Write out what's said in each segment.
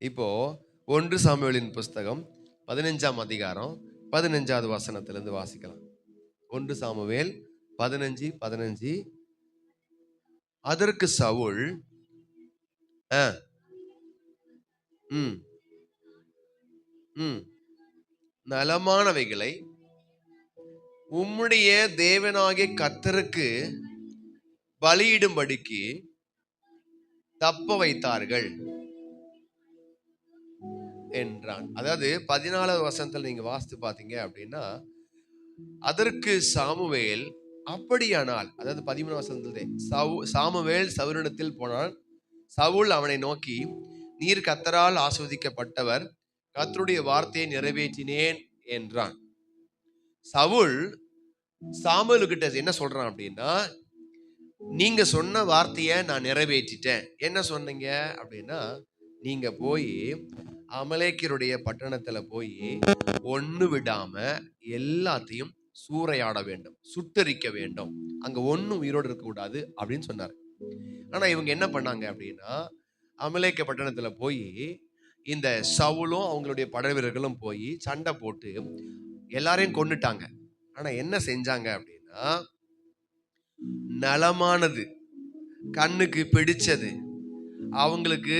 இப்போ 1 சாமுவேலின் புஸ்தகம் 15ஆம் அதிகாரம் 15வது வசனத்திலிருந்து வாசிக்கலாம். 1 சாமுவேல் 15:15. அதற்கு சவுல் ம் ம் நலமானவைகளை உம்முடைய தேவனாகிய கர்த்தருக்கு பலியிடும்படிக்கு தப்ப வைத்தார்கள் என்றான். அதாவது 14வது வசனத்தில் நீங்க வாசித்து பார்த்தீங்க அப்படின்னா, அதற்கு சாமுவேல் அப்படியானால், அதாவது 13 வசனத்திலே சாமுவேல் சவுலிடத்தில் போனான். சவுல் அவனை நோக்கி, நீர் கர்த்தரால் ஆசீர்வதிக்கப்பட்டவர், கர்த்தருடைய வார்த்தையை நிறைவேற்றினேன் என்றான். சவுல் சாமுவேலுக்கிட்ட என்ன சொல்றான் அப்படின்னா, நீங்க சொன்ன வார்த்தையை நான் நிறைவேற்றிட்டேன். என்ன சொன்னீங்க அப்படின்னா, நீங்க போய் அமலேக்கியருடைய பட்டணத்துல போய் ஒண்ணு விடாம எல்லாத்தையும் சூறையாட வேண்டும், சுட்டரிக்க வேண்டும், அங்க ஒண்ணும் உயிரோடு இருக்க கூடாது அப்படின்னு சொன்னார். ஆனா இவங்க என்ன பண்ணாங்க அப்படின்னா, அமலேக்கிய பட்டணத்துல போய் இந்த சவுலும் அவங்களுடைய படை வீரர்களும் போய் சண்டை போட்டு எல்லாரையும் கொன்னுட்டாங்க. ஆனா என்ன செஞ்சாங்க அப்படின்னா, நலமானது, கண்ணுக்கு பிடிச்சது, அவங்களுக்கு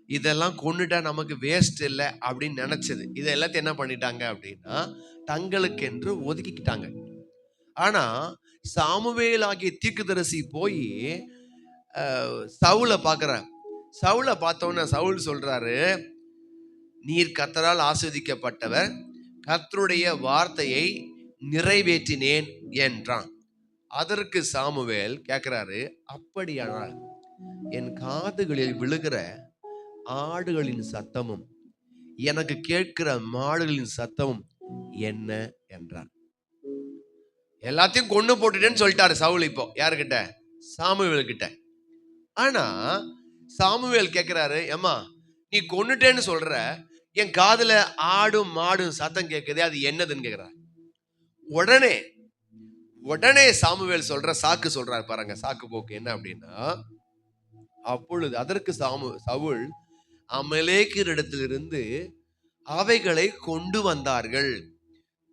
இதெல்லாம் கொண்டுட்டா நமக்கு வேஸ்ட் இல்லை அப்படின்னு நினைச்சது, இதை எல்லாத்தையும் என்ன பண்ணிட்டாங்க அப்படின்னா தங்களுக்கென்று ஒதுக்கிக்கிட்டாங்க. ஆனா சாமுவேல் ஆகிய தீர்க்கதரிசி போய் சவுலை பார்க்கிறார். சவுலை பார்த்தோன்னே சவுல் சொல்றாரு, நீர் கர்த்தரால் ஆசீர்வதிக்கப்பட்டவர், கர்த்தருடைய வார்த்தையை நிறைவேற்றினேன் என்றான். அதற்கு சாமுவேல் கேட்கிறாரு, அப்படியானால் என் காதுகளில் விழுகிற ஆடுகளின் சத்தமும் எனக்கு கேட்கிற மாடுகளின் சத்தமும் என்ன என்றான். எல்லாத்தையும் கொண்டு போட்டுட்டேன்னு சொல்லிட்டாரு சவுல். இப்போ யாருக்கிட்ட? சாமுவேல் கிட்ட. ஆனா சாமுவேல் கேட்கிறாரு, ஏம்மா நீ கொன்னுட்டேன்னு சொல்ற, என் காதுல ஆடும் மாடும் சத்தம் கேட்குது, அது என்னதுன்னு கேட்கிறார். உடனே சாமுவேல் சொல்ற சாக்கு சொல்றாரு பாருங்க, சாக்கு போக்கு என்ன அப்படின்னா, அப்பொழுது அதற்கு சவுல் அமலேக்கியரிடத்திலிருந்து அவைகளை கொண்டு வந்தார்கள்.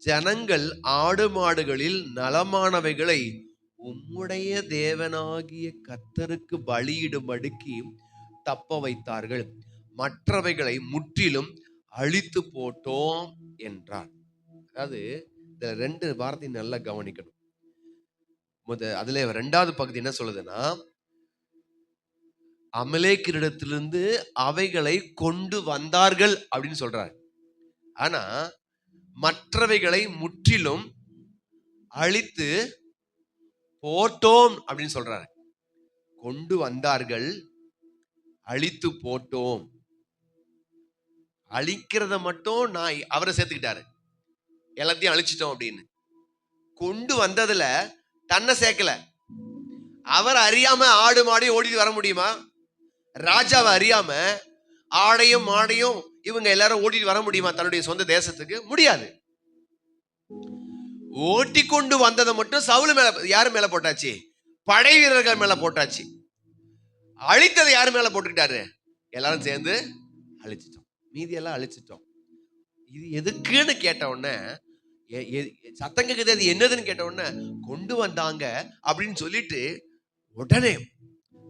ஜனங்கள் ஆடு மாடுகளில் நலமானவைகளை உம்முடைய தேவனாகிய கர்த்தருக்கு பலியிடும்படிக்கு தப்ப வைத்தார்கள், மற்றவைகளை முற்றிலும் அழித்து போட்டோம் என்றார். அதாவது இந்த 2 வார்த்தை நல்லா கவனிக்கணும். அதுல 2வது பகுதி என்ன சொல்லுதுன்னா, அமலேக்கியரிடத்திலிருந்து அவைகளை கொண்டு வந்தார்கள் அப்படின்னு சொல்றாரு. ஆனா மற்றவைகளை முற்றிலும் அழித்து போட்டோம் அப்படின்னு சொல்றாரு. கொண்டு வந்தார்கள், அழித்து போட்டோம். அழிக்கிறத மட்டும் நான் அவரை சேர்த்துக்கிட்டாரு, எல்லாத்தையும் அழிச்சிட்டோம் அப்படின்னு. கொண்டு வந்ததுல தன்னை சேர்க்கல. அவர் அறியாம ஆடு மாடையும் ஓடிட்டு வர முடியுமா? ராஜாவை அறியாம ஆடையும் மாடையும் இவங்க எல்லாரும் ஓடிட்டு வர முடியுமா தன்னுடைய சொந்த தேசத்துக்கு? முடியாது. ஓட்டி கொண்டு வந்ததை மட்டும் சவுல் மேல, யாரு மேல போட்டாச்சு? படை வீரர்கள் மேல போட்டாச்சு. அழித்ததை யாரு மேல போட்டுக்கிட்டாரு? எல்லாரும் சேர்ந்து அழிச்சிட்டோம், மீதியெல்லாம் அழிச்சிட்டோம். இது எதுக்குன்னு கேட்ட உடனே, சத்தம் கேக்குது, அது என்னதுன்னு கேட்ட உடனே கொண்டு வந்தாங்க அப்படின்னு சொல்லிட்டு, உடனே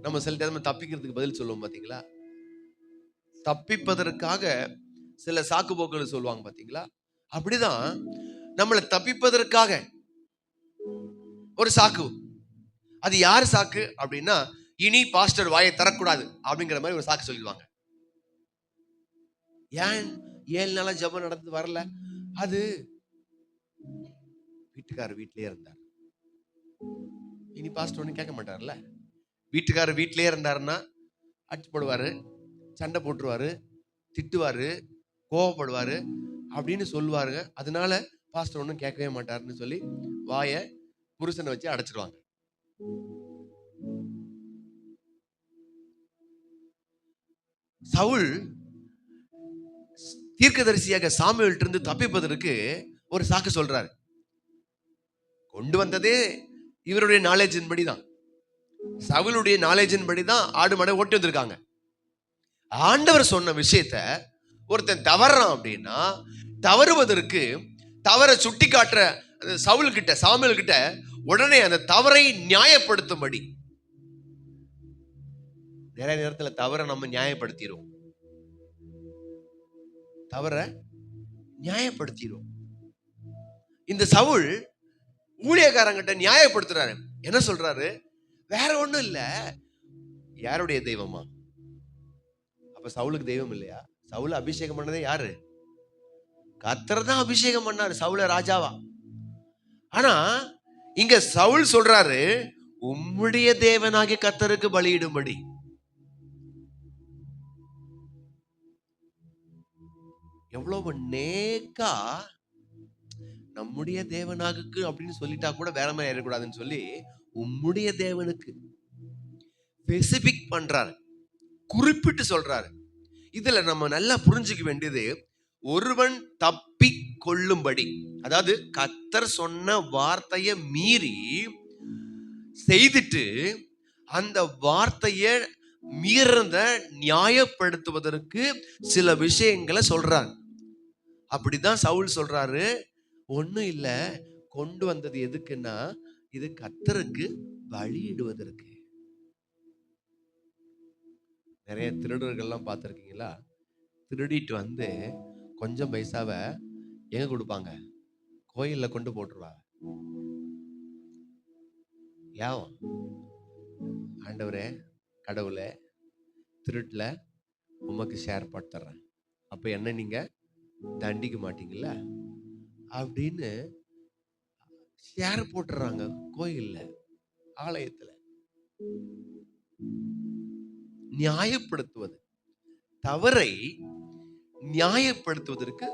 நம்ம சில டைம் தப்பிக்கிறதுக்கு பதில் சொல்லுவோம் பாத்தீங்களா? தப்பிப்பதற்காக சில சாக்கு போக்குகள் சொல்லுவாங்க பாத்தீங்களா? அப்படிதான் நம்மளை தப்பிப்பதற்காக ஒரு சாக்கு. அது யார் சாக்கு அப்படின்னா, இனி பாஸ்டர் வாயை தரக்கூடாது அப்படிங்கிற மாதிரி ஒரு சாக்கு சொல்லிடுவாங்க. ஏன் 7 நாளா ஜெபம் நடந்து வரல? அது வீட்டுக்காரர் வீட்டிலேயே இருந்தார். இனி பாஸ்டர் ஒன்றும் கேட்க மாட்டார்ல. வீட்டுக்காரர் வீட்டிலேயே இருந்தாருன்னா அடிச்சு போடுவாரு, சண்டை போட்டுருவாரு, திட்டுவாரு, கோவப்படுவாரு அப்படின்னு சொல்லுவாருங்க. அதனால பாஸ்டர் ஒன்றும் கேட்கவே மாட்டாருன்னு சொல்லி வாயை புருஷனை வச்சு அடைச்சிடுவாங்க. சவுல் தீர்க்கதரிசியாக சாமுவேல்ட்ட இருந்து தப்பிப்பதற்கு ஒரு சாக்கு சொல்றாரு. கொண்டு வந்ததே இவருடைய நாலேஜின் படி தான், சவுலுடைய நாலேஜின் படி தான் ஆடு மாடை ஓட்டி வந்திருக்காங்க. ஆண்டவர் சொன்ன விஷயத்த ஒருத்தன் தவறான் அப்படின்னா, தவறுவதற்கு தவறை சுட்டி காட்டுற சவுல் கிட்ட, சாமுவேல் கிட்ட உடனே அந்த தவறை நியாயப்படுத்தும்படி. நிறைய நேரத்துல தவறை நம்ம நியாயப்படுத்திடுவோம், தவறை நியாயப்படுத்திடுவோம். இந்த சவுல் ஊழியக்காரங்கிட்ட நியாயப்படுத்துறாரு. என்ன சொல்றாரு? வேற ஒண்ணும் இல்ல, யாருடைய தெய்வமா? அப்ப சவுலுக்கு தெய்வம் இல்லையா? சவுல அபிஷேகம் பண்ணதே யாரு? கர்த்தர் தான் அபிஷேகம் பண்ணாரு சவுல ராஜாவா. ஆனா இங்க சவுல் சொல்றாரு, உம்முடைய தேவனாகிய கர்த்தருக்கு பலியிடும்படி. எவ்வளவு நேக்கா, நம்முடைய தேவனாகுக்கு அப்படின்னு சொல்லிட்டா கூட வேற மாதிரி ஆயிடக்கூடாதுன்னு சொல்லி உம்முடைய தேவனுக்கு ஸ்பெசிபிக் பண்றாரு, குறிப்பிட்டு சொல்றாரு. இதுல நம்ம நல்லா புரிஞ்சுக்க வேண்டியது, ஒருவன் தப்பி கொள்ளும்படி, அதாவது கர்த்தர் சொன்ன வார்த்தையை மீறி செய்துட்டு அந்த வார்த்தையை மீறத நியாயப்படுத்துவதற்கு சில விஷயங்களை சொல்றாங்க. அப்படிதான் சவுல் சொல்றாரு, ஒண்ணும் இல்ல, கொண்டு வந்தது எதுக்குன்னா இது கர்த்தருக்கு பலியிடுவதற்கு. நிறைய திருடர்கள்லாம் பார்த்துருக்கீங்களா? திருடிட்டு வந்து கொஞ்சம் பைசாவை எங்க கொடுப்பாங்க? கோயில்ல கொண்டு போட்டுருவாங்க. ஏன்? ஆண்டவரே, கடவுளே, திருட்டுல உமக்கு ஷேர் போட்டுறேன், அப்ப என்ன நீங்க தண்டிக்க மாட்டீங்கல்ல அப்படின்னு ஷேர் போட்டுறாங்க கோயில்ல, ஆலயத்துல. நியாயப்படுத்துவது, தவறை நியாயப்படுத்துவதற்கு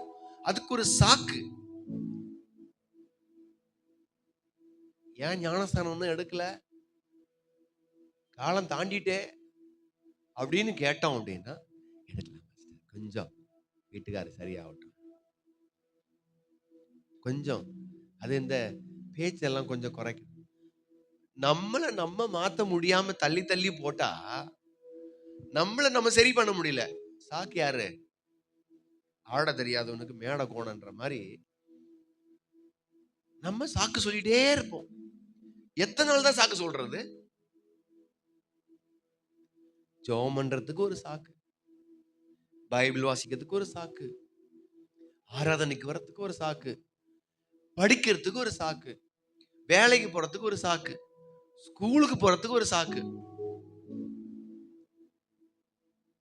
அதுக்கு ஒரு சாக்கு. ஏன் ஞானஸ்தானம் தான் எடுக்கல, காலம் தாண்டிட்டே அப்படின்னு கேட்டோம் அப்படின்னா, எடுக்கலாம், கொஞ்சம் வீட்டுக்காரர் சரியாகட்டும், கொஞ்சம் அது இந்த பேச்செல்லாம் கொஞ்சம் குறைக்கணும். நம்மளை நம்ம மாத்த முடியாம தள்ளி தள்ளி போட்டா நம்மளை நம்ம சரி பண்ண முடியல. சாக்கு யாரு? ஆட தெரியாதவனுக்கு மேடை கோணன்ற மாதிரி நம்ம சாக்கு சொல்லிட்டே இருப்போம். எத்தனை நாள் தான் சாக்கு சொல்றது? ஜெபம் பண்றதுக்கு ஒரு சாக்கு, பைபிள் வாசிக்கிறதுக்கு ஒரு சாக்கு, ஆராதனைக்கு வரத்துக்கு ஒரு சாக்கு, படிக்கிறதுக்கு ஒரு சாக்கு, வேலைக்கு போறதுக்கு ஒரு சாக்கு, ஸ்கூலுக்கு போறதுக்கு ஒரு சாக்கு.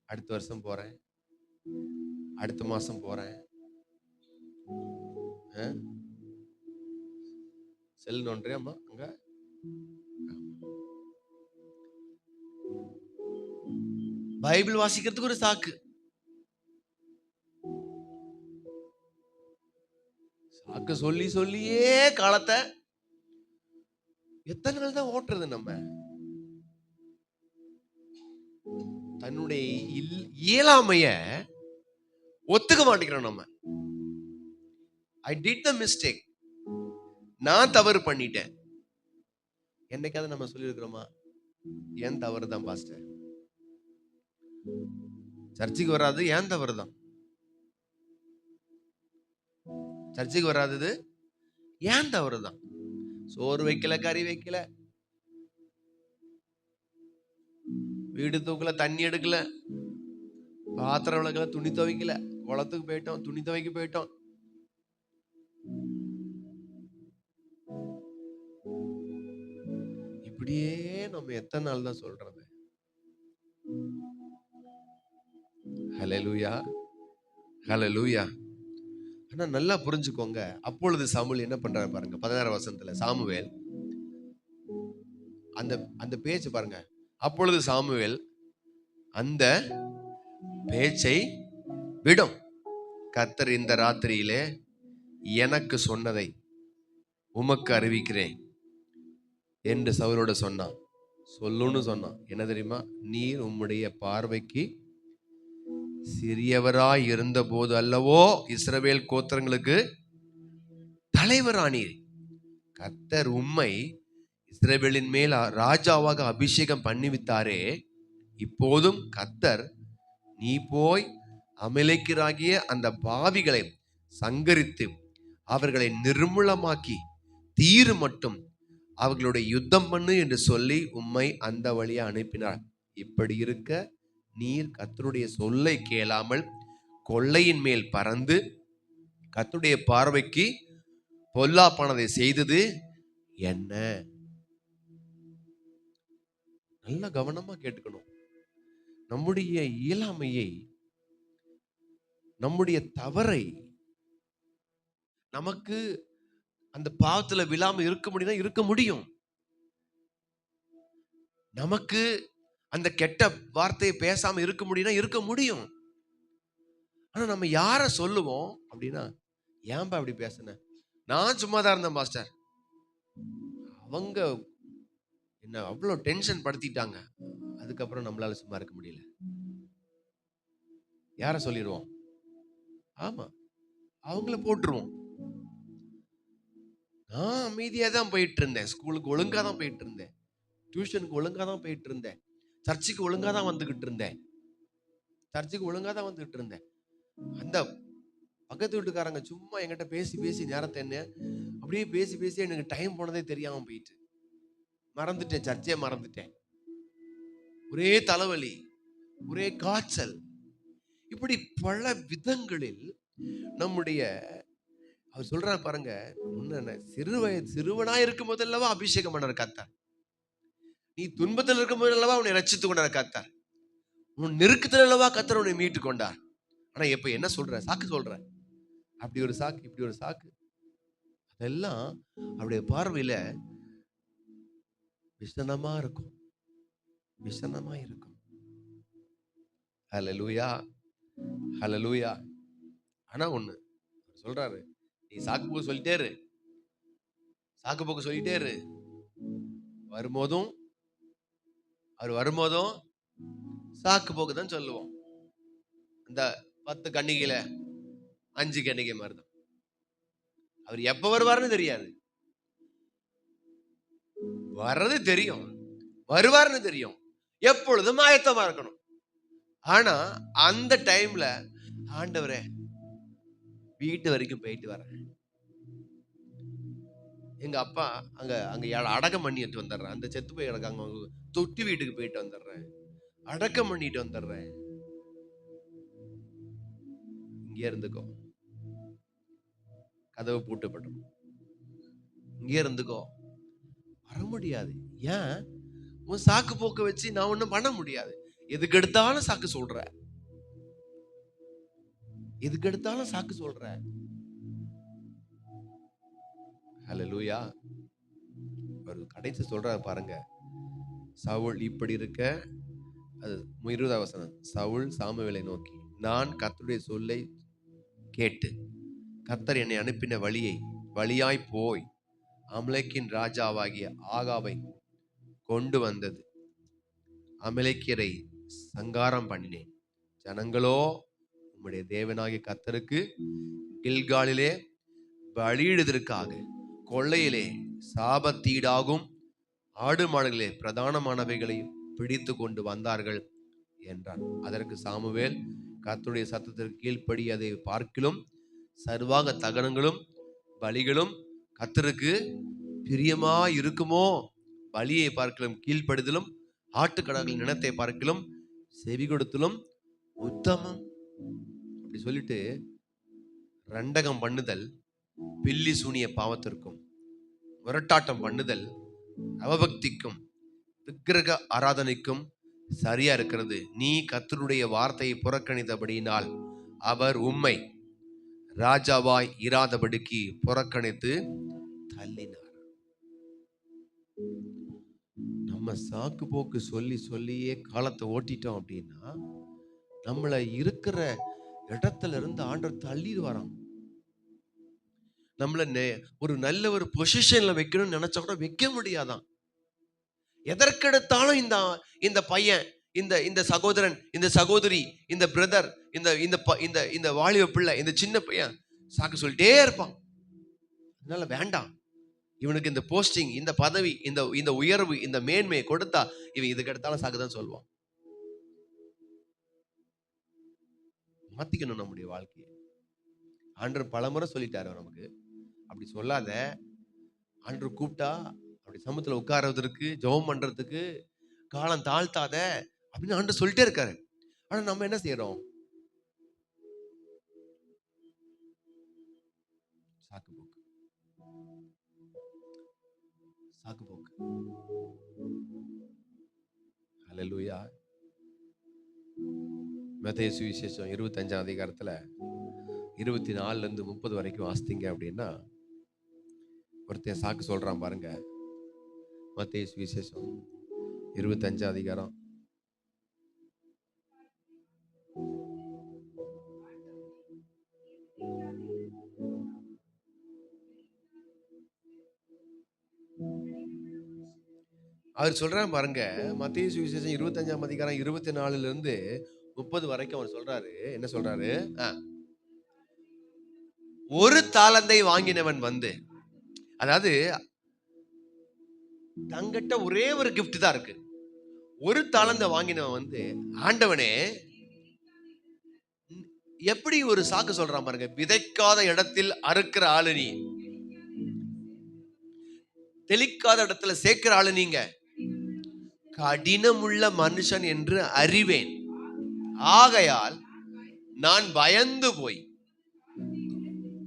அடுத்த வருஷம் போறேன், அடுத்த மாசம் போறேன், செல் நோன்றியாமா அங்க, பைபிள் வாசிக்கிறதுக்கு ஒரு சாக்கு, சாக்கு சொல்லி சொல்லியே காலத்தை எத்தனை நாள் தான் ஓட்டுறது? நம்ம தன்னுடைய இயலாமைய ஒத்துக்க மாட்டேங்கிறோம். நம்ம ஐ டிட் த மிஸ்டேக், நான் தவறு பண்ணிட்டேன். என்னைக்காவது நம்ம சொல்லியிருக்கிறோமா, ஏன் தவறு தான் பாஸ்டர், சர்ச்சுக்கு வராது ஏன் தவறு தான், சர்ச்சுக்கு வராதது ஏன் தவறு தான், சோறு வைக்கல, கறி வைக்கல, வீடு தூக்கல, தண்ணி எடுக்கல, பாத்திரம் விளக்கல, துணி துவைக்கல, குளத்துக்கு போயிட்டோம், துணி துவைக்க போயிட்டோம். இப்படியே நம்ம எத்தனை நாள் தான் சொல்றது? ஹல்லேலூயா, ஹல்லேலூயா. ஆனா நல்லா புரிஞ்சுக்கோங்க, அப்பொழுது சாமுவேல் என்ன பண்றாரு பாருங்க, 16 வசனத்துல சாமுவேல் அந்த அந்த பேச்சு பாருங்க. அப்பொழுது சாமுவேல் அந்த பேச்சை விடும், கர்த்தர் இந்த ராத்திரியிலே எனக்கு சொன்னதை உமக்கு அறிவிக்கிறேன் என்று சவுலோட சொன்னான். சொல்லுன்னு சொன்னான். என்ன தெரியுமா? நீர் உம்முடைய பார்வைக்கு சிறியவராய் இருந்த போது அல்லவோ இஸ்ரவேல் கோத்திரங்களுக்கு தலைவரானீர். கர்த்தர் உம்மை இஸ்ரவேலின் மேல் ராஜாவாக அபிஷேகம் பண்ணிவித்தாரே, இப்போதும் கர்த்தர் நீ போய் அமலேக்கியராகிய அந்த பாவிகளை சங்கரித்து அவர்களை நிர்மூலமாக்கி தீரு மட்டும் அவர்களுடைய யுத்தம் பண்ணு என்று சொல்லி உம்மை அந்த வழியை அனுப்பினார். இப்படி இருக்க நீர் கர்த்தருடைய சொல்லை கேளாமல் கொள்ளையின் மேல் பறந்து கர்த்தருடைய பார்வைக்கு பொல்லாப்பானதை செய்தது என்ன? நல்ல கவனமா கேட்டுக்கணும். நம்முடைய இயலாமையை, நம்முடைய தவறை, நமக்கு அந்த பாவத்துல விழாம இருக்க முடியும், இருக்க முடியும். நமக்கு அந்த கெட்ட வார்த்தையை பேசாம இருக்க முடியும், இருக்க முடியும். ஆனா நம்ம யார சொல்லுவோம் அப்படின்னா, ஏன்பா அப்படி பேசுன, நான் சும்மாதான் இருந்தேன் மாஸ்டர், அவங்க என்ன அவ்வளவு டென்ஷன் படுத்திட்டாங்க, அதுக்கப்புறம் நம்மளால சும்மா இருக்க முடியல. யார சொல்லிடுவோம்? ஆமா, அவங்கள போட்டுருவோம். நான் அமைதியா தான் போயிட்டு இருந்தேன், ஸ்கூலுக்கு ஒழுங்கா தான் போயிட்டு இருந்தேன், டியூஷனுக்கு ஒழுங்கா தான் போயிட்டு இருந்தேன், சர்ச்சுக்கு ஒழுங்கா தான் வந்துகிட்டு இருந்தேன், அந்த பக்கத்து வீட்டுக்காரங்க சும்மா என்கிட்ட பேசி பேசி நேரத்தை என்ன அப்படியே பேசி பேசி எனக்கு டைம் போனதே தெரியாம போயிட்டு மறந்துட்டேன், சர்ச்சையை மறந்துட்டேன். ஒரே தலைவலி, ஒரே காய்ச்சல், இப்படி பல விதங்களில் நம்முடைய அவர் சொல்றாரு பாருங்க, சிறுவனா இருக்கும் போதல்லவா அபிஷேகம் பண்ண கர்த்தர், நீ துன்பத்தில் இருக்கும் போதல்லவா உன்னை ரட்சித்து கொண்டார் கர்த்தர், உன் நெருக்கத்தில் அல்லவா கர்த்தர் உன்னை மீட்டு கொண்டார். ஆனா எப்ப என்ன சொல்ற, சாக்கு சொல்ற, அப்படி ஒரு சாக்கு இப்படி ஒரு சாக்கு, அதெல்லாம் அவருடைய பார்வையில விஷனமா இருக்கும், விஷனமா இருக்கும். ஹல்லேலூயா, ஹல்லேலூயா. ஆனா ஒண்ணு சொல்றாரு, நீ சாக்கு போக்கு சொல்லிட்டே இரு, சாக்கு போக்கு சொல்லிட்டே இரு, வரும்போதும் அவர் வரும்போதும் சாக்கு போக்கு தான் சொல்லுவோம். அந்த 10 கன்னிகையில 5 கன்னிகை மாதிரிதான். அவர் எப்ப வருவார்னு தெரியாது, வர்றது தெரியும், வருவார்னு தெரியும், எப்பொழுதும் ஆயத்தமா இருக்கணும். ஆனா அந்த டைம்ல ஆண்டவரே வீட்டு வரைக்கும் போயிட்டு வரேன், எங்க அப்பா அங்க அங்க அடக்கம் பண்ணிட்டு வந்துடுறேன், அந்த செத்து போய் கிடக்காங்க தொட்டி வீட்டுக்கு போயிட்டு வந்துடுறேன், அடக்கம் பண்ணிட்டு வந்துடுறேன், இங்கே இருந்துக்கோ, கதவு பூட்டப்படும், இங்கே இருந்துக்கோ, வர முடியாது. ஏன்? உன் சாக்கு போக்க வச்சு நான் ஒண்ணும் பண்ண முடியாது. எதுக்கு எடுத்தாலும் சாக்கு சொல்ற, எதுக்கு எடுத்தாலும் சாக்கு சொல்ற. ஹல்லேலூயா. ஒரு கடைசி சொல்றாரு பாருங்க, சவுல் இப்படி இருக்க, அது 20வது வசனம், சவுல் சாமுவேலை நோக்கி, நான் கர்த்தருடைய சொல்லை கேட்டு கர்த்தர் என்னை அனுப்பின வழியாய் போய் அமலேக்கின் ராஜாவாகிய ஆகாபை கொண்டு வந்தது, அமலேக்கியரை சங்காரம் பண்ணினேன், ஜனங்களோ உம்முடைய தேவனாகிய கர்த்தருக்கு கில்காலிலே பலியிடுவதற்காக கொள்ளையிலே சாபத்தீடாகும் ஆடு மாடுகளே பிரதானமானவைகளை பிடித்து கொண்டு வந்தார்கள் என்றான். அதற்கு சாமுவேல், கர்த்தருடைய சத்தத்திற்கு கீழ்ப்படி அதை பார்க்கிலும் சர்வாங்க தகனங்களும் பலிகளும் கர்த்தருக்கு பிரியமா இருக்குமோ, பலியை பார்க்கலும் கீழ்ப்படுதலும் ஆட்டுக்கடாக்களின் நினத்தை பார்க்கலும் செவி கொடுத்தலும் உத்தமம். அப்படி சொல்லிட்டு ரண்டகம் பண்ணுதல் பில்லி சூனிய பாவத்திற்கும், முரட்டாட்டம் பண்ணுதல் அவபக்திக்கும் விக்கிரக ஆராதனைக்கும் சரியா இருக்கிறது. நீ கர்த்தருடைய வார்த்தையை புறக்கணித்தபடியினால் அவர் உம்மை ராஜாவாய் இராதபடிக்கு புறக்கணித்து தள்ளினார். நம்ம சாக்கு போக்கு சொல்லி சொல்லியே காலத்தை ஓட்டிட்டோம் அப்படின்னா நம்மளை இருக்கிற இடத்துல இருந்து ஆண்டவர் தள்ளிடுவாராம். நம்மள ஒரு நல்ல ஒரு பொசிஷன்ல வைக்கணும்னு நினைச்சா கூட வைக்க முடியாதான். எதற்கெடுத்தாலும் இந்த பையன், இந்த சகோதரன், இந்த சகோதரி, இந்த பிரதர், இந்த வாலிப பிள்ளை, இந்த சின்ன பையன் சாக்கு சொல்லிட்டே இருப்பான். அதனால வேண்டாம், இவனுக்கு இந்த போஸ்டிங், இந்த பதவி, இந்த உயர்வு, இந்த மேன்மையை கொடுத்தா இவன் இதுக்கு எடுத்தாலும் சாக்கு தான் சொல்லுவான். மாத்திக்கணும் நம்முடைய வாழ்க்கையை. ஆண்டவர் பலமுறை சொல்லிட்டாரு நமக்கு, அப்படி சொல்லாத, ஆண்டவர் கூப்பிட்டா அப்படி சமூகத்துல உட்கார்றதற்கு, ஜெபம் பண்றதுக்கு காலம் தாழ்த்தாத அப்படின்னு ஆண்டவர் சொல்லிட்டே இருக்காரு. ஆனா நம்ம என்ன செய்யறோம்? சாக்கு போக்கு, சாக்கு போக்கு. ஹல்லேலூயா. மத்தேயு சுவிசேஷம் 25ஆம் அதிகாரத்துல 24ல இருந்து 30 வரைக்கும் வாசித்தீங்க அப்படின்னா, ஒருத்தன் சாக்கு சொல்றான் பாருங்க. மத்தேயு சுவிசேஷம் 25ஆம் அதிகாரம். அவர் சொல்றான் பாருங்க, மத்தேயு சுவிசேஷம் 25ஆம் அதிகாரம் 24ல இருந்து 30 வரைக்கும் அவர் சொல்றாரு. என்ன சொல்றாரு? ஒரு தாலந்தை வாங்கினவன் வந்து, அதாவது தங்கிட்ட ஒரே ஒரு கிஃப்ட் தான் இருக்கு. ஒரு தாலந்தை வாங்கினவன் வந்து, ஆண்டவனே, எப்படி ஒரு சாக்கு சொல்றான் பாருங்க. விதைக்காத இடத்தில் அறுக்கிற ஆளு நீ, தெளிக்காத இடத்துல சேர்க்கிற ஆளு நீங்க, கடினமுள்ள மனுஷன் என்று அறிவேன். ஆகையால் நான் பயந்து போய்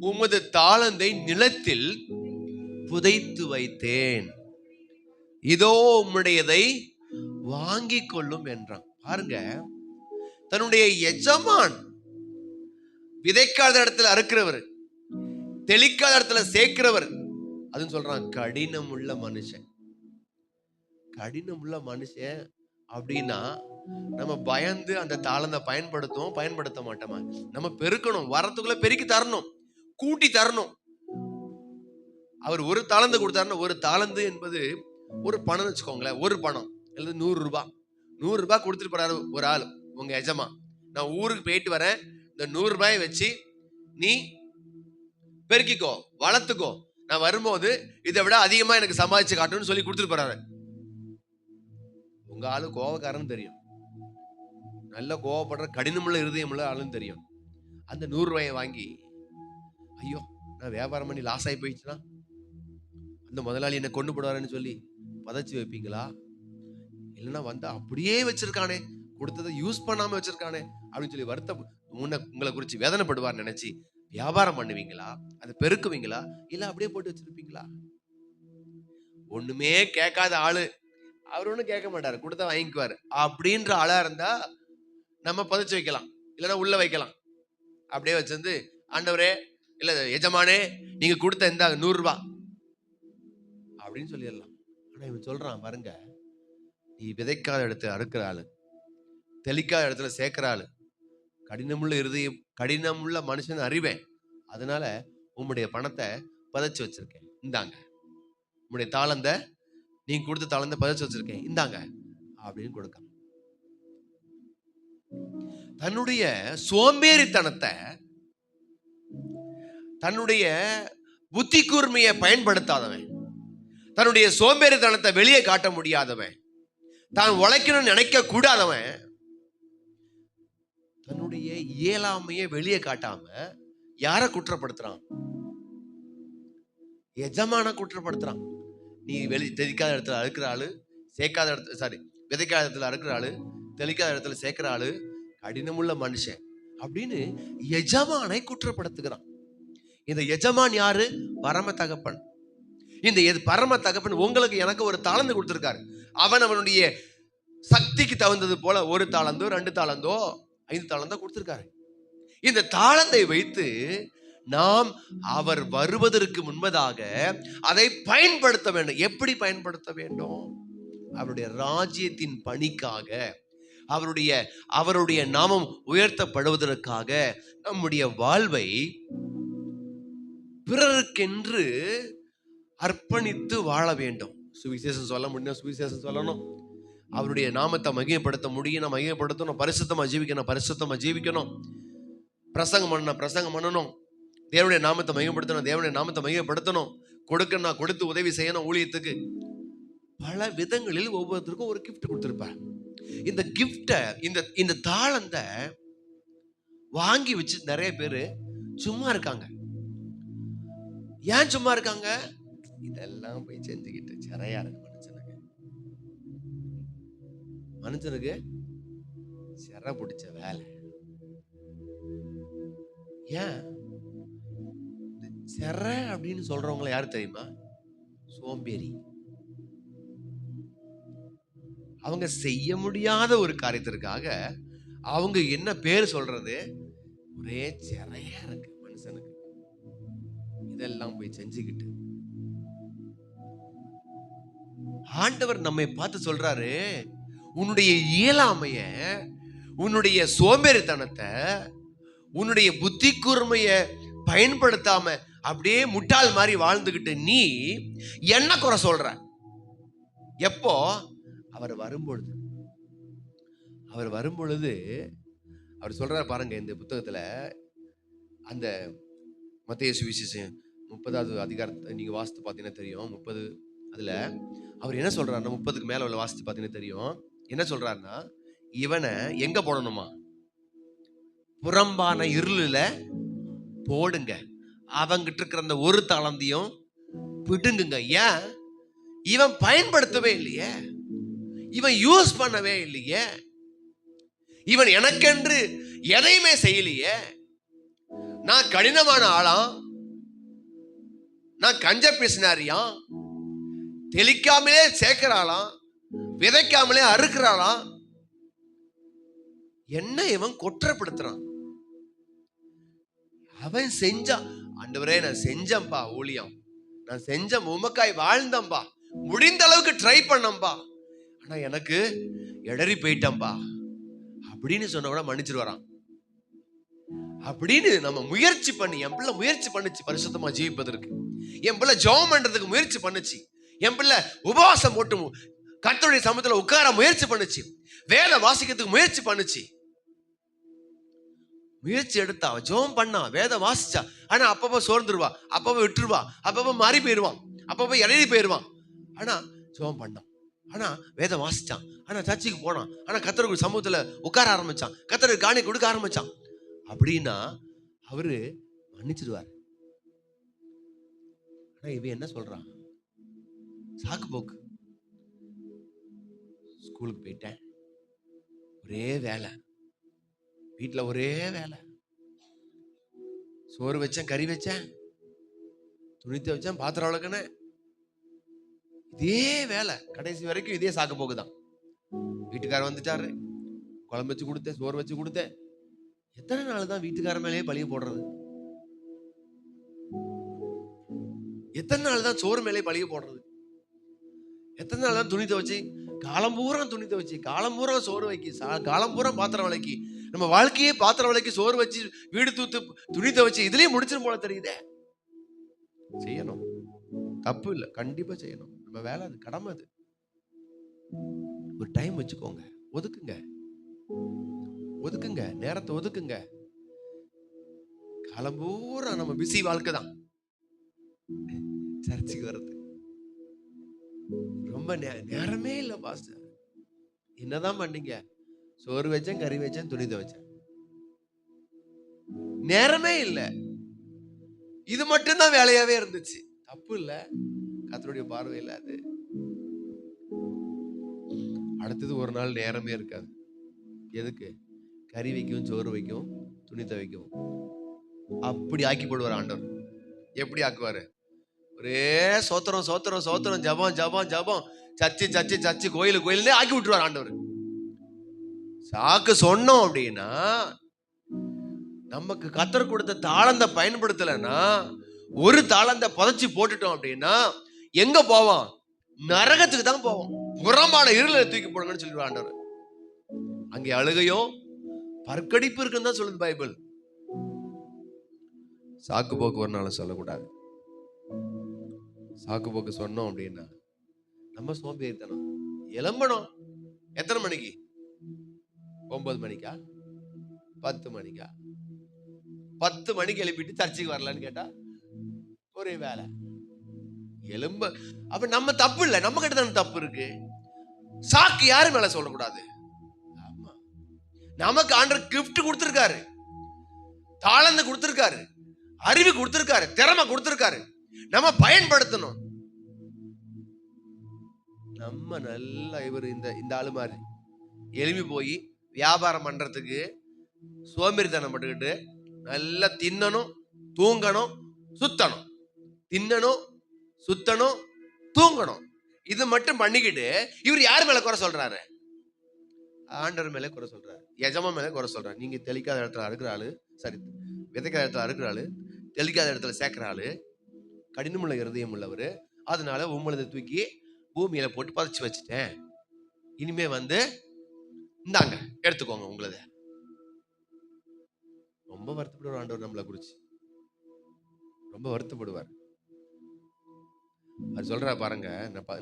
உமது தாளந்தை நிலத்தில் புதைத்து வைத்தேன். இதோ உம்முடையதை வாங்கிக் கொள்ளும் என்றான். பாருங்க, தன்னுடைய எஜமான் விதைக்காத இடத்துல அறுக்கிறவர், தெளிக்காத இடத்துல சேர்க்கிறவர், அதுன்னு சொல்றான் கடினம் உள்ள மனுஷன். கடினம் உள்ள மனுஷன் அப்படின்னா நம்ம பயந்து அந்த தாளந்தை பயன்படுத்துவோம், பயன்படுத்த மாட்டோமா? நம்ம பெருக்கணும், வரத்துக்குள்ள பெருக்கி தரணும், கூட்டி தரணும். அவர் ஒரு தாளந்து கொடுத்தாருன்னா, ஒரு தாளந்து என்பது ஒரு பணம் வச்சுக்கோங்களேன், ஒரு பணம் அல்லது 100 ரூபாய், 100 ரூபாய் கொடுத்துட்டு போறாரு ஒரு ஆள், உங்க எஜமா. நான் ஊருக்கு போயிட்டு வரேன், இந்த 100 ரூபாயை வச்சு நீ பெருக்கிக்கோ, வளர்த்துக்கோ, நான் வரும்போது இதை விட அதிகமா எனக்கு சம்பாதிச்சு காட்டணும்னு சொல்லி கொடுத்துட்டு போறாரு. உங்க ஆளு கோவக்காரன்னு தெரியும், நல்ல கோவப்படுற கடினமுள்ள இருதயமுள்ள ஆளுன்னு தெரியும். அந்த 100 ரூபாயை வாங்கி, ஐயோ நான் வியாபாரம் பண்ணி லாஸ் ஆகி போயிடுச்சுன்னா அந்த முதலாளி என்ன கொண்டு போடுவாருன்னு சொல்லி பதச்சு வைப்பீங்களா? இல்லைன்னா வந்து அப்படியே வச்சிருக்கானே, கொடுத்ததை யூஸ் பண்ணாம வச்சிருக்கானே அப்படின்னு சொல்லி வருத்தம் உங்களை குறிச்சு வேதனைப்படுவார் நினைச்சு வியாபாரம் பண்ணுவீங்களா? அதை பெருக்குவீங்களா? இல்ல அப்படியே போட்டு வச்சிருப்பீங்களா? ஒண்ணுமே கேட்காத ஆளு, அவர் ஒண்ணும் கேட்க மாட்டாரு, கொடுத்தா வாங்கிக்குவாரு அப்படின்ற ஆளா இருந்தா நம்ம பதச்சு வைக்கலாம், இல்லைன்னா உள்ள வைக்கலாம். அப்படியே வச்சிருந்து, ஆண்டவரே இல்ல எஜமானே நீங்க கொடுத்த இந்த 100 ரூபாய் அப்படின்னு சொல்லிடலாம். ஆனா இவன் சொல்றான் பாருங்க, நீ விதைக்காத இடத்துல அறுக்கிற ஆளு, தெளிக்காத இடத்துல சேர்க்கிற ஆளு, கடினமுள்ள இருதயம், கடினமுள்ள மனுஷன் அறிவேன், அதனால உம்முடைய பணத்தை பதச்சு வச்சிருக்கேன், இந்தாங்க. உம்முடைய தாளந்த, நீங்க கொடுத்த தாளந்த பதச்சு வச்சிருக்கேன், இந்தாங்க அப்படின்னு கொடுக்க. தன்னுடைய சோம்பேறித்தனத்தை, தன்னுடைய புத்தி கூர்மையை பயன்படுத்தாதவன், தன்னுடைய சோம்பேறித்தனத்தை வெளியே காட்ட முடியாதவன், தான் உழைக்கணும்னு நினைக்க கூடாதவன், தன்னுடைய இயலாமையை வெளியே காட்டாம யார குற்றப்படுத்துறான்? எஜமான குற்றப்படுத்துறான். நீ தெளிக்காத இடத்துல அறுக்கிற ஆளு, சேர்க்காத இடத்துல, சாரி, விதைக்காத இடத்துல அறுக்கிற ஆளு, தெளிக்காத இடத்துல சேர்க்கிற ஆளு, கடினமுள்ள மனுஷன் அப்படின்னு எஜமானை குற்றப்படுத்துகிறான். இந்த எஜமான் யாரு? பரம தகப்பன். இந்த பரம தகப்பன் உங்களுக்கு எனக்கு ஒரு தாளந்து கொடுத்திருக்காரு. அவன் அவனுடைய சக்திக்கு தகுந்தது போல ஒரு தாளந்தோ 2 தாளந்தோ 5 தாளந்தோ கொடுத்திருக்காரு. இந்த தாளந்தை வைத்து நாம் அவர் வருவதற்கு முன்பதாக அதை பயன்படுத்த வேண்டும். எப்படி பயன்படுத்த வேண்டும்? அவருடைய ராஜ்யத்தின் பணிக்காக, அவருடைய நாமம் உயர்த்தப்படுவதற்காக நம்முடைய வாழ்வை பிறருக்கென்று அர்ப்பணித்து வாழ வேண்டும். சுவிசேஷம் சொல்ல முடியும், சுவிசேஷம் சொல்லணும். அவருடைய நாமத்தை மகிமைப்படுத்த முடியும், மகிமைப்படுத்தணும். பரிசுத்தமா ஜீவிக்கணும், பரிசுத்தமா ஜீவிக்கணும். பிரசங்கம் பண்ணணும், தேவனுடைய நாமத்தை மகிமைப்படுத்தணும், தேவனுடைய நாமத்தை மகிமைப்படுத்தணும். கொடுக்கணும், கொடுத்து உதவி செய்யணும் ஊழியத்துக்கு. பல விதங்களில் ஒவ்வொருத்தருக்கும் ஒரு கிஃப்ட் கொடுத்திருப்பார். இந்த கிஃப்ட, இந்த தாளந்த வாங்கி வச்சு நிறைய பேரு சும்மா இருக்காங்க. ஏன் சும்மா இருக்காங்க? இதெல்லாம் போய் செஞ்சுக்கிட்டு சிறையா இருக்கு மனுஷனுக்கு சிறை பிடிச்ச வேலை. ஏன் சிறை அப்படின்னு சொல்றவங்களை யாரு தெரியுமா? சோம்பேறி. அவங்க செய்ய முடியாத ஒரு காரியத்திற்காக அவங்க என்ன பேர் சொல்றது? ஒரே சிறையா இருக்கு மனுஷனுக்கு. இதெல்லாம் போய் செஞ்சுக்கிட்டு ஆண்டவர் நம்மை பார்த்து சொல்றாரு, உன்னுடைய இயலாமைய, உன்னுடைய சோம்பேறித்தனத்தை, உன்னுடைய புத்தி கூர்மைய பயன்படுத்தாம அப்படியே முட்டாள் மாதிரி வாழ்ந்துகிட்டு நீ என்ன குறை சொல்ற? எப்போ? அவர் வரும்பொழுது. அவர் வரும்பொழுது அவர் சொல்றாரு பாருங்க, இந்த புத்தகத்துல அந்த மத்தேயு சுவிசேஷம் 30வது அதிகாரத்தை நீங்க வாசித்து பார்த்தீங்கன்னா தெரியும். 30 அதுல அவர் என்ன சொல்றாருன்னா, 30க்கு மேல உள்ள வாசித்து பார்த்தீங்கன்னா தெரியும். என்ன சொல்றாருன்னா, இவனை எங்க போடணுமா? புறம்பான இருளில போடுங்க. அவங்கிட்ட இருக்கிற அந்த ஒரு தாளந்தையும் பிடுங்குங்க. ஏன்? இவன் பயன்படுத்தவே இல்லையே, இவன் யூஸ் பண்ணவே இல்லையே, இவன் எனக்கென்று எதையுமே செய்யலையே. நான் கடினமான ஆளாம், நான் கஞ்ச பேசினாரியாம், தெளிக்காமலே சேர்க்கிறாளாம், விதைக்காமலே அறுக்கிறாளாம். என்ன இவன் குற்றப்படுத்துறான்? அவன் செஞ்சான். ஆண்டவரே நான் செஞ்சம்பா ஊழியம், நான் செஞ்ச உமக்காய் வாழ்ந்தம்பா, முடிந்த அளவுக்கு ட்ரை பண்ணம்பா, ஆனா எனக்கு இடறி போயிட்டம்பா அப்படின்னு சொன்ன மன்னிச்சிட்டு வரான். அப்படின்னு நம்ம முயற்சி பண்ணி, என் பிள்ளை முயற்சி பண்ணுச்சு பரிசுத்தமா ஜீவிப்பதற்கு, என் பிள்ளை ஜெபம் பண்றதுக்கு முயற்சி பண்ணுச்சு, என் பிள்ளை உபவாசம் போட்டு கர்த்தருடைய சமூகத்துல உட்கார முயற்சி பண்ணுச்சு, வேத வாசிக்கிறதுக்கு முயற்சி பண்ணுச்சு, முயற்சி எடுத்தா, ஜெபம் பண்ணா, வேத வாசிச்சா. ஆனா அப்பப்ப சோர்ந்துருவா, அப்பப்ப விட்டுருவா, அப்பப்ப மாறி போயிருவான், அப்பப்ப இறங்கி போயிருவான். ஆனா ஜெபம் பண்ணான், ஆனா வேதம் வாசிச்சான், ஆனா சர்ச்சுக்கு போனான், ஆனா கர்த்தருக்கு சமூகத்துல உட்கார ஆரம்பிச்சான், கர்த்தருக்கு காணி கொடுக்க ஆரம்பிச்சான். அப்படின்னா அவரு மன்னிச்சிடுவார். ஆனா இவன் என்ன சொல்றான்? சாக்கு போக்கு. ஸ்கூலுக்கு போயிட்டேன், ஒரே வேலை, வீட்டுல ஒரே வேலை, சோறு வச்சேன், கறி வச்சேன், துணித்த வச்சேன், பாத்திரம் வளர்க்கனேன், இதே வேலை கடைசி வரைக்கும் இதே சாக்கு போக்குதான். வீட்டுக்காரர் வந்துட்டாரு, குழம்பு வச்சு கொடுத்தேன், சோறு வச்சு கொடுத்தேன். எத்தனை நாள் தான் வீட்டுக்கார மேலேயே பழிய போடுறது? எத்தனை நாள் தான் சோறு மேலே பழிய போடுறது? எத்தனை நாள் தான் துணி துவைச்சு, காலம் பூரா துணி துவைச்சு, காலம் பூரா சோறு வைக்கி, காலம் பூரா பாத்திரம் விளக்கி, நம்ம வாழ்க்கையே பாத்திரம் விளக்கி, சோறு வச்சு, வீடு தூத்து, துணி துவைச்சு, இதுலயே முடிச்சிடும் போல தெரியுதே. செய்யணும், தப்பு இல்லை, கண்டிப்பா செய்யணும். நம்ம வேலை அது, கடமை அது. ஒரு டைம் வச்சுக்கோங்க, ஒதுக்குங்க, ஒதுக்குங்க, நேரத்தை ஒதுக்குங்க. காலம் பூரா நம்ம பிஸி வாழ்க்கை தான். சர்ச்சுக்கு வர்றது ரொம்ப நேரமே இல்லை பாஸ்டர். என்னதான் பண்ணீங்க? சோறு வச்சேன், கறி வச்சேன், துணி துவைச்சேன், நேரமே இல்லை. இது மட்டும்தான் வேலையாவே இருந்துச்சு. தப்பு இல்லை, கர்த்தருடைய பார்வையில் அது. அடுத்தது ஒரு நாள் நேரமே இருக்காது. எதுக்கு? கறி வைக்கவும், சோறு வைக்கவும், துணி துவைக்கவும். அப்படி ஆக்கி போடுவார் ஆண்டவர். எப்படி ஆக்குவாரு? ஒரே சோத்திரம் சோத்திரம் சோத்திரம், ஜபம் ஜபம் ஜபம், சர்ச்சு சர்ச்சு சர்ச்சு, கோயிலு கோயிலே ஆக்கி விட்டுருவார் ஆண்டவர். சாக்கு சொன்னோம் அப்படின்னா, நமக்கு கர்த்தர் கொடுத்த தாளந்த பயன்படுத்தலைன்னா, ஒரு தாளந்த புதைச்சி போட்டுட்டோம் அப்படின்னா எங்க போவோம்? நரகத்துக்கு தான் போவோம். புறம்பான இருளை தூக்கி போடுங்கன்னு சொல்லிடுவார் ஆண்டவர். அங்கே அழுகையும் பற்கடிப்பு இருக்குன்னு தான் சொல்லுது பைபிள். சாக்கு போக்கு ஒரு நாள் சொல்லக்கூடாது. சாக்கு போக்கு சொன்னோம் அப்படின்னா நம்ம சோம்பேறித்தனம். எழும்பணும் எத்தனை மணிக்கு? 9 மணிக்கா? 10 மணிக்கா? 10 மணிக்கு எழுப்பிட்டு சர்ச்சுக்கு வரலான்னு கேட்டா ஒரே வேலை. எலும்ப அப்ப நம்ம தப்பு இல்லை, நம்ம கிட்ட தானே தப்பு இருக்கு. சாக்கு யாரு மேல சொல்லக்கூடாது. ஆமா, நமக்கு ஆண்டவர் கிஃப்ட் கொடுத்திருக்காரு. தாளந்து கொடுத்திருக்காரு, அறிவு கொடுத்திருக்காரு, திறமை கொடுத்திருக்காரு. நம்ம பயன்படுத்தணும். நம்ம நல்லா இவர் இந்த ஆளு மாதிரி எழுப்பி போய் வியாபாரம் பண்றதுக்கு சோம்பேறித்தனம் பட்டுக்கிட்டு நல்லா தின்னணும், தூங்கணும், சுத்தணும், தின்னணும், சுத்தணும், தூங்கணும். இது மட்டும் பண்ணிக்கிட்டு இவர் யார் மேல குறை சொல்றாரு? ஆண்டவர் மேல குறை சொல்றாரு, எஜமா மேல குறை சொல்றாரு. நீங்க தெளிக்காத இடத்துல அறுக்கிற ஆளு, சரி விதைக்காத இடத்துல அறுக்கிற ஆளு, தெளிக்காத இடத்துல சேர்க்கிற ஆளு, கடினமுள்ள இருதயம் உள்ளவர், அதனால உம்மளதை தூக்கி பூமியில போட்டு பதிச்சு வச்சுட்டேன். இனிமே இந்தாங்க எடுத்துக்கோங்க உங்களத. ரொம்ப வருத்தப்படுவார் ஆண்டவர் நம்மளை குறிச்சு, ரொம்ப வருத்தப்படுவார். அது சொல்ற பாருங்க,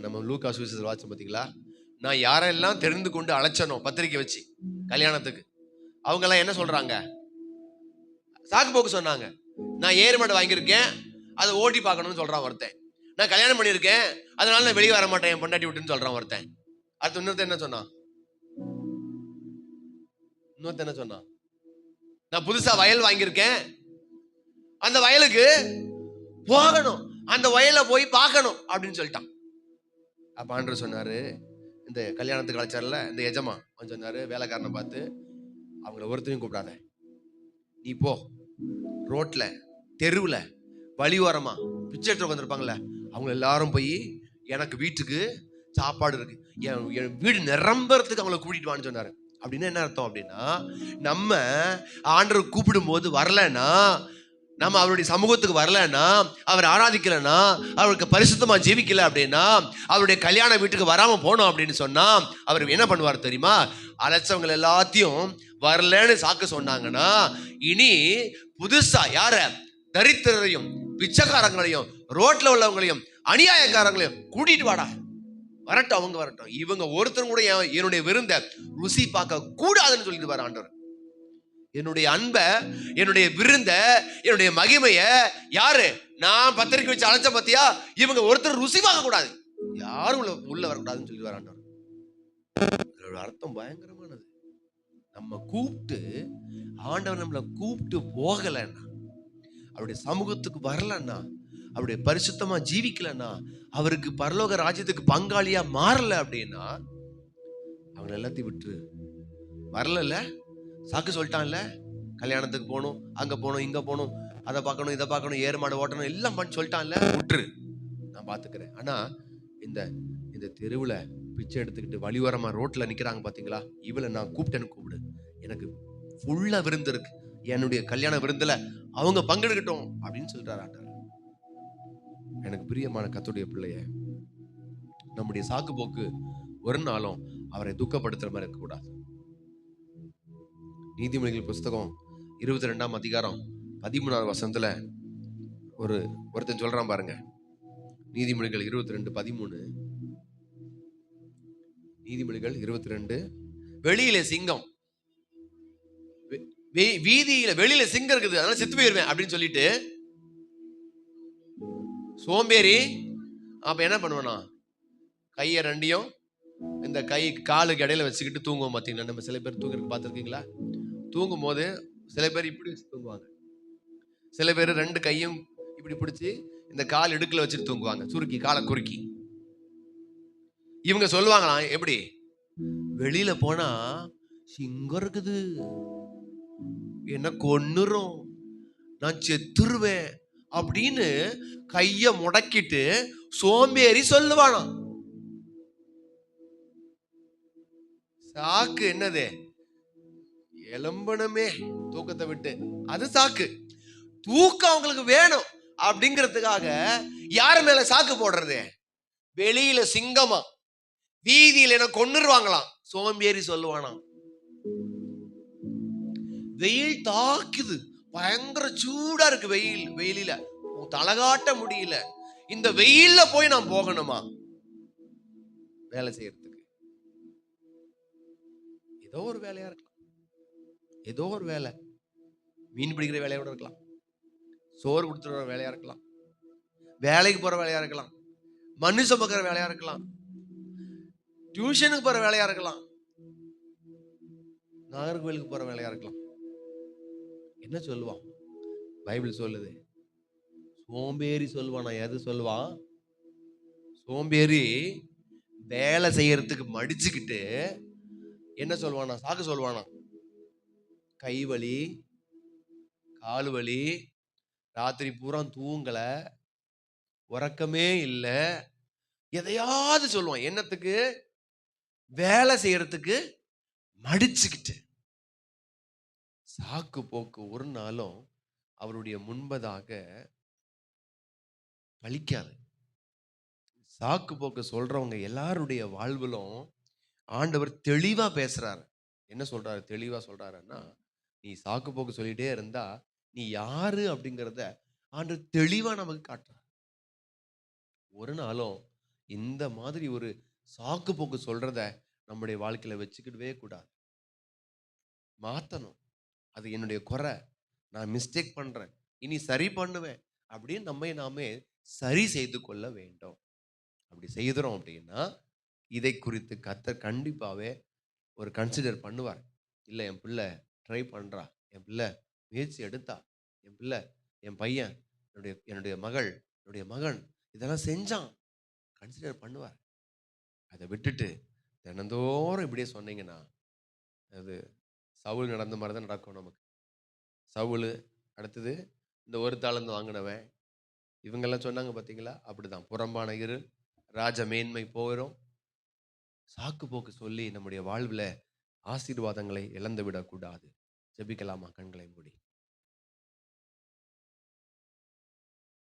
நம்ம லூக்கா சுவிசேஷத்துல வாட்சம் பாத்தீங்களா? நான் யாரெல்லாம் தெரிந்து கொண்டு அழைச்சனோ பத்திரிக்கை வச்சு கல்யாணத்துக்கு, அவங்க எல்லாம் என்ன சொல்றாங்க? சாக்கு போக்கு சொன்னாங்க. நான் ஏறு மாடு வாங்கியிருக்கேன், அதை ஓட்டி பார்க்கணும்னு சொல்றான் ஒருத்தன். நான் கல்யாணம் பண்ணியிருக்கேன், அதனால நான் வெளியே வர மாட்டேன், என் பொண்டாட்டி விட்டுன்னு சொல்றான் ஒருத்தன். அடுத்து இன்னொருத்தன் என்ன சொன்னான்? நான் புதுசா வயல் வாங்கியிருக்கேன், அந்த வயலுக்கு போகணும், அந்த வயலை போய் பார்க்கணும் அப்படின்னு சொல்லிட்டான். அப்ப ஆண்டவர் சொன்னாரு, இந்த கல்யாணத்துக்கு அழைச்சார்ல இந்த எஜமா, அவன் சொன்னாரு, வேலைக்காரனை பார்த்து, அவங்கள ஒருத்தரையும் கூப்பிடாத, நீ போ ரோட்ல தெருவுல வழியோரமா பிச்சை எடுத்து உட்காந்துருப்பாங்கல்ல, அவங்க எல்லாரும் போய் எனக்கு வீட்டுக்கு சாப்பாடு இருக்கு, என் வீடு நிரம்புறதுக்கு அவங்களை கூட்டிட்டு வான்னு சொன்னாரு. அப்படின்னா என்ன அர்த்தம் அப்படின்னா, நம்ம ஆண்டவர் கூப்பிடும் போது வரலன்னா, நம்ம அவருடைய சமூகத்துக்கு வரலன்னா, அவர் ஆராதிக்கலன்னா, அவருக்கு பரிசுத்தமா ஜீவிக்கல அப்படின்னா, அவருடைய கல்யாண வீட்டுக்கு வராம போனோம் அப்படின்னு சொன்னா, அவர் என்ன பண்ணுவார் தெரியுமா? அழைச்சவங்க எல்லாத்தையும் வரலன்னு சாக்கு சொன்னாங்கன்னா, இனி புதுசா யார? தரித்திரரையும் பிச்சைக்காரங்களையும் ரோட்ல உள்ளவங்களையும் அநியாயக்காரங்களையும் கூட்டிட்டு வாடா, வரட்டும், அவங்க வரட்டும், இவங்க ஒருத்தரும் கூட என்னுடைய விருந்த ருசி பார்க்க கூடாதுன்னு சொல்லிட்டு வர ஆண்டவர். என்னுடைய அன்ப, என்னுடைய விருந்த, என்னுடைய மகிமைய யாரு நான் பத்திரிக்கை வச்சு அழைச்ச பத்தியா, இவங்க ஒருத்தர் ருசி பார்க்க கூடாது, யாரும் உள்ள வரக்கூடாதுன்னு சொல்லிட்டு வர ஆண்டவர். அதோட அர்த்தம் பயங்கரமானது. நம்ம கூப்பிட்டு, ஆண்டவர் நம்மளை கூப்பிட்டு போகலன்னா, அவருடைய சமூகத்துக்கு வரலன்னா, அவருடைய பரிசுத்தமா ஜீவிக்கலன்னா, அவருக்கு பரலோக ராஜ்யத்துக்கு பங்காளியா மாறல அப்படின்னா, அவங்க எல்லாத்தையும் விட்டு வரல, சாக்கு சொல்லிட்டான்ல, கல்யாணத்துக்கு போகணும், அங்க போகணும், இங்க போகணும், அதை பார்க்கணும், இதை பார்க்கணும், ஏறு மாடு ஓட்டணும், எல்லாம் பண்ணி சொல்லிட்டான்ல, விட்டுரு, நான் பாத்துக்கிறேன். ஆனா இந்த தெருவுல பிச்சை எடுத்துக்கிட்டு வழியோரமா ரோட்ல நிக்கிறாங்க பாத்தீங்களா, இவளை நான் கூப்பிட்டேன்னு கூப்பிடு, எனக்கு ஃபுல்லா விருந்து இருக்கு, என்னுடைய கல்யாண விருந்துல அவங்க பங்கெடுக்கட்டும் அப்படின்னு சொல்றாரு ஆண்டவர். எனக்கு பிரியமான கர்த்தருடைய பிள்ளைய, நம்முடைய சாக்கு போக்கு ஒரு நாளும் அவரை துக்கப்படுத்துற மாதிரி இருக்கக்கூடாது. நீதிமொழிகள் புஸ்தகம் 22ஆம் அதிகாரம் 13ஆவது வசனத்துல ஒருத்தன் சொல்றான் பாருங்க. நீதிமொழிகள் 22:13. நீதிமொழிகள் 22, வெளியில சிங்கம், வீதியில வெளியில சிங்கம் இருக்குது, அதனால செத்து போயிருவேன் அப்படின்னு சொல்லிட்டு சோம்பேறி அப்ப என்ன பண்ணுவானா, கையை ரெண்டையும் இந்த காலுக்கு இடையில வச்சுக்கிட்டு தூங்குவோம். பாத்தீங்களா, நம்ம சில பேர் தூங்குறதுக்கு பார்த்துருக்கீங்களா? தூங்கும் போது சில பேர் இப்படி தூங்குவாங்க, சில பேர் ரெண்டு கையும் இப்படி பிடிச்சி இந்த கால் இடுக்குல வச்சுட்டு தூங்குவாங்க, சுருக்கி காலை குறுக்கி. இவங்க சொல்லுவாங்களாம், எப்படி? வெளியில போனா சிங்கம் இருக்குது, என்ன கொன்னுரும், நான் செத்துருவேன் அப்படின்னு கைய முடக்கிட்டு சோம்பேறி சொல்லுவானா. சாக்கு என்னது? எலும்பணுமே தூக்கத்தை விட்டு, அது சாக்கு. தூக்கம் அவங்களுக்கு வேணும் அப்படிங்கிறதுக்காக யாரு மேல சாக்கு போடுறது? வெளியில சிங்கமா, வீதியில என்ன கொன்னுருவாங்களாம், சோம்பேறி சொல்லுவானா. வெயில் தாக்குது, பயங்கர சூடா இருக்கு, வெயிலில தலகாட்ட முடியல, இந்த வெயில்ல போய் நான் போகணுமா வேலை செய்யறதுக்கு? ஏதோ ஒரு வேலையா இருக்கலாம், ஏதோ ஒரு வேலை, மீன் பிடிக்கிற வேலையோட இருக்கலாம், சோறு கொடுத்துற வேலையா இருக்கலாம், வேலைக்கு போற வேலையா இருக்கலாம், மனுஷன் பார்க்கிற வேலையா இருக்கலாம், டியூஷனுக்கு போற வேலையா இருக்கலாம், நாகர்கோவிலுக்கு போற வேலையா இருக்கலாம், என்ன சொல்லுவான்? பைபிள் சொல்லுது, சோம்பேறி சொல்லுவானா. எது சொல்லுவான்? சோம்பேறி வேலை செய்யறதுக்கு மடிச்சுக்கிட்டு என்ன சொல்லுவானா? சாக்கு சொல்லுவானா. கை வலி, கால் வலி, ராத்திரி பூரா தூங்கல, உறக்கமே இல்ல, எதையாவது சொல்லுவான். என்னத்துக்கு? வேலை செய்யறதுக்கு மடிச்சுக்கிட்டு. சாக்கு போக்கு ஒரு நாளும் அவருடைய முன்பதாக பலிக்காது. சாக்கு போக்கு சொல்றவங்க எல்லாருடைய வாழ்விலும் ஆண்டவர் தெளிவா பேசுறாரு. என்ன சொல்றாரு? தெளிவா சொல்றாருன்னா, நீ சாக்கு போக்கு சொல்லிட்டே இருந்தா நீ யாரு அப்படிங்கிறத ஆண்டவர் தெளிவா நமக்கு காட்டுறார். ஒரு நாளும் இந்த மாதிரி ஒரு சாக்கு போக்கு சொல்றத நம்முடைய வாழ்க்கையில வச்சுக்கிடவே கூடாது. மாத்தணும். அது என்னுடைய குறை, நான் மிஸ்டேக் பண்றேன், இனி சரி பண்ணுவேன் அப்படின்னு நம்மை நாமே சரி செய்து கொள்ள வேண்டும். அப்படி செய்கிறோம் அப்படின்னா இதை குறித்து கர்த்தர் கண்டிப்பாவே ஒரு கன்சிடர் பண்ணுவார். இல்லை, என் பிள்ளை ட்ரை பண்றா, என் பிள்ளை முயற்சி எடுத்தா, என் பிள்ளை, என் பையன், என்னுடைய மகள், என்னுடைய மகன் இதெல்லாம் செஞ்சான், கன்சிடர் பண்ணுவார். அதை விட்டுட்டு தினந்தோறும் இப்படியே சொன்னீங்கன்னா அது சவுல் நடந்த மாதிரி தான் நடக்கும் நமக்கு. சவுல், அடுத்தது இந்த ஒரு தாளந்து வாங்கினவன், இவங்கெல்லாம் சொன்னாங்க பார்த்தீங்களா? அப்படிதான் புறம்பான இரு ராஜ மேன்மை போயிடும். சாக்கு போக்கு சொல்லி நம்முடைய வாழ்வில் ஆசீர்வாதங்களை இழந்து விடக்கூடாது. ஜெபிக்கலாமா? கண்களை மூடி.